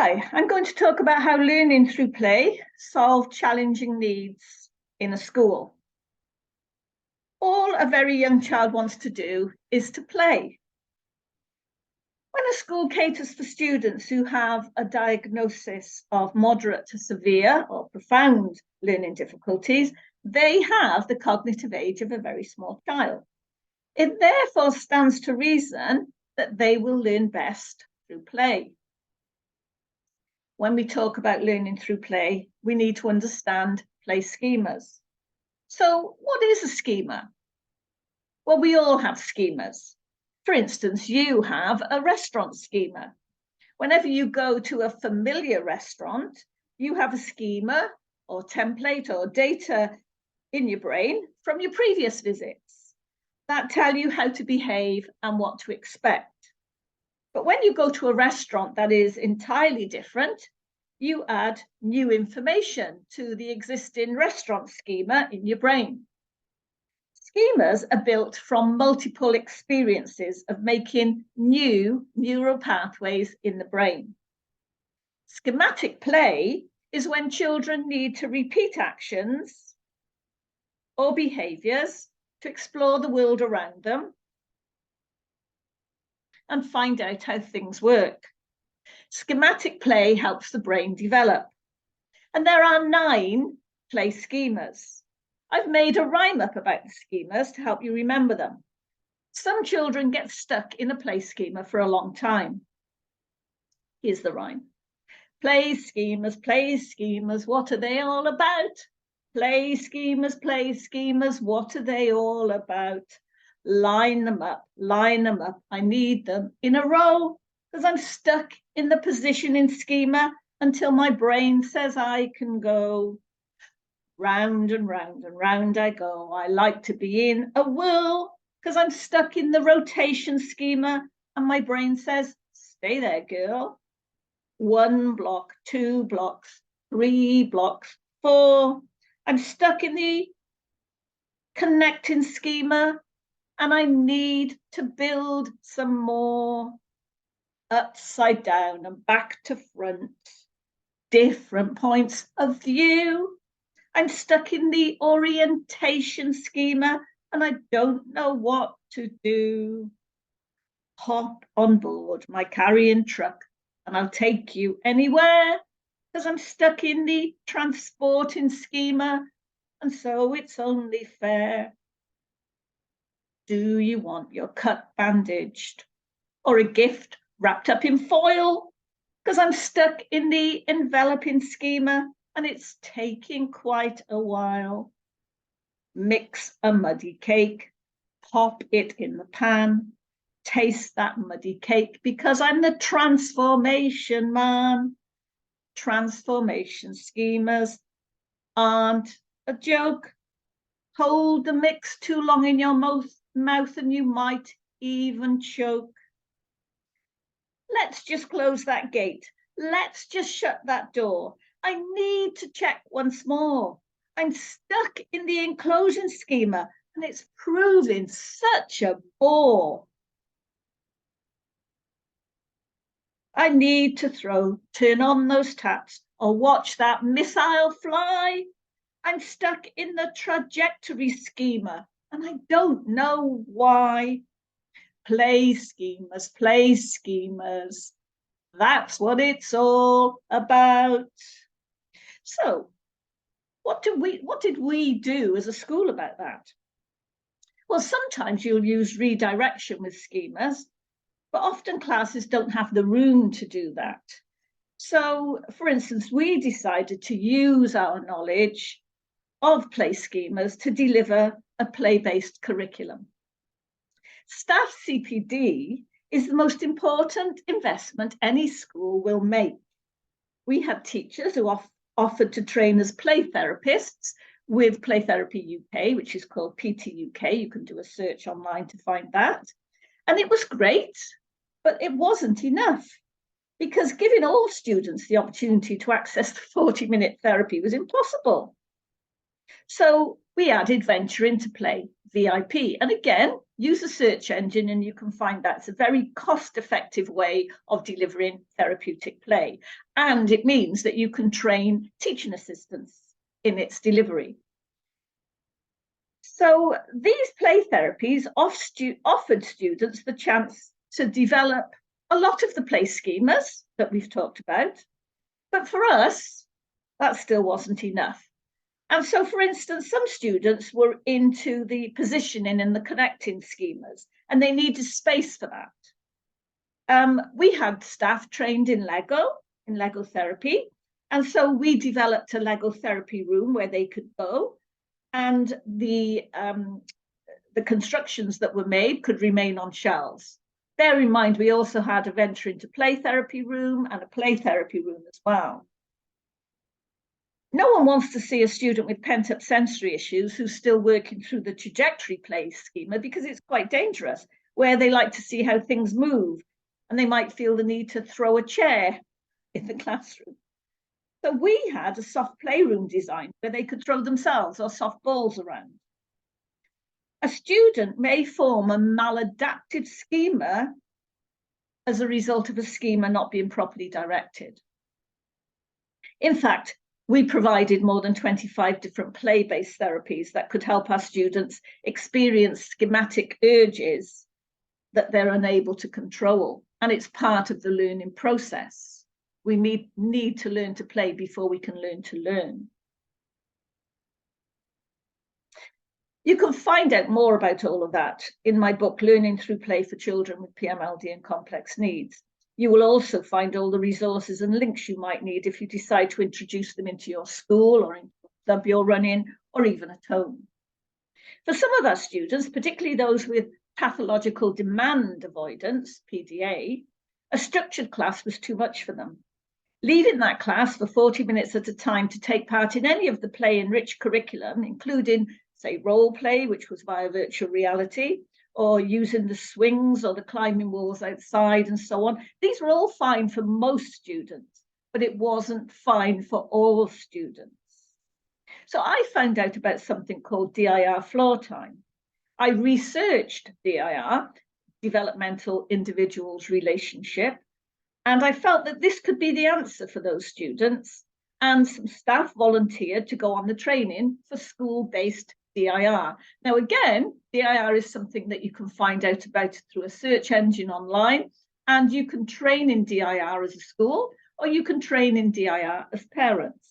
Hi, I'm going to talk about how learning through play solves challenging needs in a school. All a very young child wants to do is to play. When a school caters for students who have a diagnosis of moderate to severe or profound learning difficulties, they have the cognitive age of a very small child. It therefore stands to reason that they will learn best through play. When we talk about learning through play, we need to understand play schemas. So what is a schema? Well, we all have schemas. For instance, you have a restaurant schema. Whenever you go to a familiar restaurant, you have a schema or template or data in your brain from your previous visits that tell you how to behave and what to expect. But when you go to a restaurant that is entirely different, you add new information to the existing restaurant schema in your brain. Schemas are built from multiple experiences of making new neural pathways in the brain. Schematic play is when children need to repeat actions or behaviors to explore the world around them and find out how things work. Schematic play helps the brain develop. And there are 9 play schemas. I've made a rhyme up about the schemas to help you remember them. Some children get stuck in a play schema for a long time. Here's the rhyme. Play schemas, what are they all about? Play schemas, what are they all about? Line them up, I need them in a row, because I'm stuck in the positioning schema until my brain says I can go. Round and round and round I go. I like to be in a whirl, because I'm stuck in the rotation schema, and my brain says, stay there, girl. 1 block, 2 blocks, 3 blocks, 4. I'm stuck in the connecting schema, and I need to build some more upside down and back to front, different points of view. I'm stuck in the orientation schema and I don't know what to do. Hop on board my carrying truck and I'll take you anywhere, because I'm stuck in the transporting schema, and so it's only fair. Do you want your cut bandaged or a gift wrapped up in foil? Because I'm stuck in the enveloping schema and it's taking quite a while. Mix a muddy cake, pop it in the pan, taste that muddy cake, because I'm the transformation man. Transformation schemas aren't a joke. Hold the mix too long in your mouth and you might even choke. Let's just close that gate. Let's just shut that door. I need to check once more. I'm stuck in the enclosing schema and it's proving such a bore. I need to turn on those taps or watch that missile fly. I'm stuck in the trajectory schema and I don't know why. Play schemas. That's what it's all about. So, what did we do as a school about that? Well, sometimes you'll use redirection with schemas, but often classes don't have the room to do that. So, for instance, we decided to use our knowledge of play schemas to deliver a play-based curriculum. Staff CPD is the most important investment any school will make. We had teachers who offered to train as play therapists with Play Therapy UK, which is called PT UK. You can do a search online to find that. And it was great, but it wasn't enough, because giving all students the opportunity to access the 40-minute therapy was impossible. So we added Venture into Play, VIP. And again, use a search engine and you can find that. It's a very cost-effective way of delivering therapeutic play. And it means that you can train teaching assistants in its delivery. So these play therapies offered students the chance to develop a lot of the play schemas that we've talked about. But for us, that still wasn't enough. And so, for instance, some students were into the positioning and the connecting schemas, and they needed space for that. We had staff trained in Lego therapy. And so we developed a Lego therapy room where they could go, and the constructions that were made could remain on shelves. Bear in mind, we also had a venture into play therapy room and a play therapy room as well. No one wants to see a student with pent-up sensory issues who's still working through the trajectory play schema, because it's quite dangerous, where they like to see how things move, and they might feel the need to throw a chair in the classroom. So we had a soft playroom design where they could throw themselves or soft balls around. A student may form a maladaptive schema as a result of a schema not being properly directed. In fact, we provided more than 25 different play-based therapies that could help our students experience schematic urges that they're unable to control. And it's part of the learning process. We need to learn to play before we can learn to learn. You can find out more about all of that in my book, Learning Through Play for Children with PMLD and Complex Needs. You will also find all the resources and links you might need if you decide to introduce them into your school or into a club you're running, or even at home. For some of our students, particularly those with pathological demand avoidance, PDA, a structured class was too much for them. Leaving that class for 40 minutes at a time to take part in any of the play-enriched curriculum, including, say, role play, which was via virtual reality, or using the swings or the climbing walls outside and so on. These were all fine for most students, but it wasn't fine for all students. So I found out about something called DIR floor time. I researched DIR, Developmental Individuals Relationship, and I felt that this could be the answer for those students, and some staff volunteered to go on the training for school-based DIR. Now, again, DIR is something that you can find out about through a search engine online, and you can train in DIR as a school, or you can train in DIR as parents.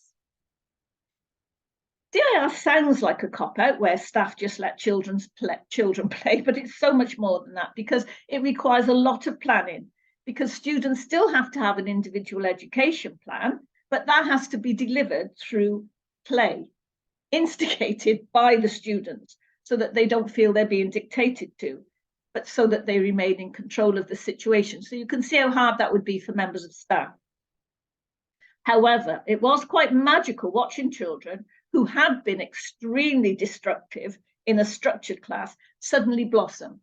DIR sounds like a cop-out where staff just let children play, but it's so much more than that, because it requires a lot of planning, because students still have to have an individual education plan, but that has to be delivered through play, instigated by the students, so that they don't feel they're being dictated to, but so that they remain in control of the situation. So you can see how hard that would be for members of staff. However, it was quite magical watching children who had been extremely destructive in a structured class suddenly blossom,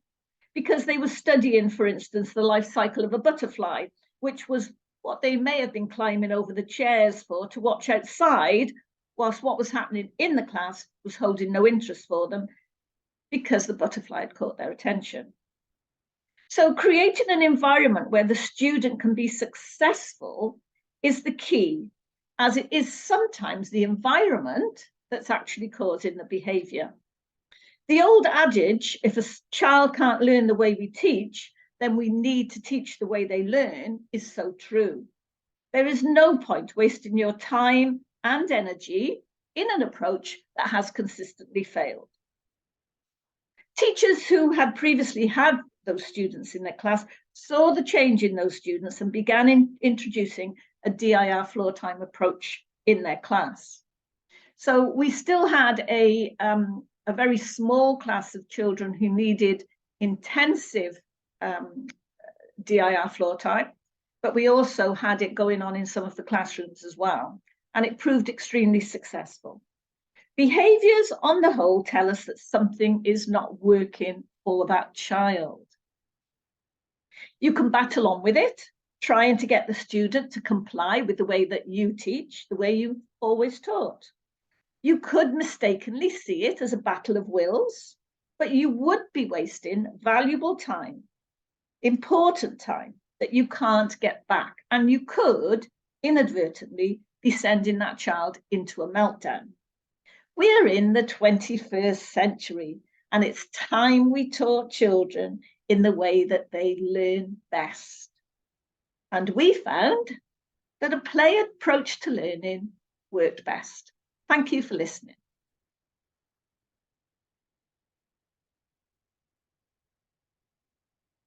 because they were studying, for instance, the life cycle of a butterfly, which was what they may have been climbing over the chairs for to watch outside, whilst what was happening in the class was holding no interest for them, because the butterfly had caught their attention. So creating an environment where the student can be successful is the key, as it is sometimes the environment that's actually causing the behaviour. The old adage, if a child can't learn the way we teach, then we need to teach the way they learn, is so true. There is no point wasting your time and energy in an approach that has consistently failed. Teachers who had previously had those students in their class saw the change in those students and began introducing a DIR floor time approach in their class. So we still had a very small class of children who needed intensive DIR floor time, but we also had it going on in some of the classrooms as well, and it proved extremely successful. Behaviours on the whole tell us that something is not working for that child. You can battle on with it, trying to get the student to comply with the way that you teach, the way you always taught. You could mistakenly see it as a battle of wills, but you would be wasting valuable time, important time that you can't get back. And you could inadvertently be sending that child into a meltdown. We're in the 21st century, and it's time we taught children in the way that they learn best. And we found that a play approach to learning worked best. Thank you for listening.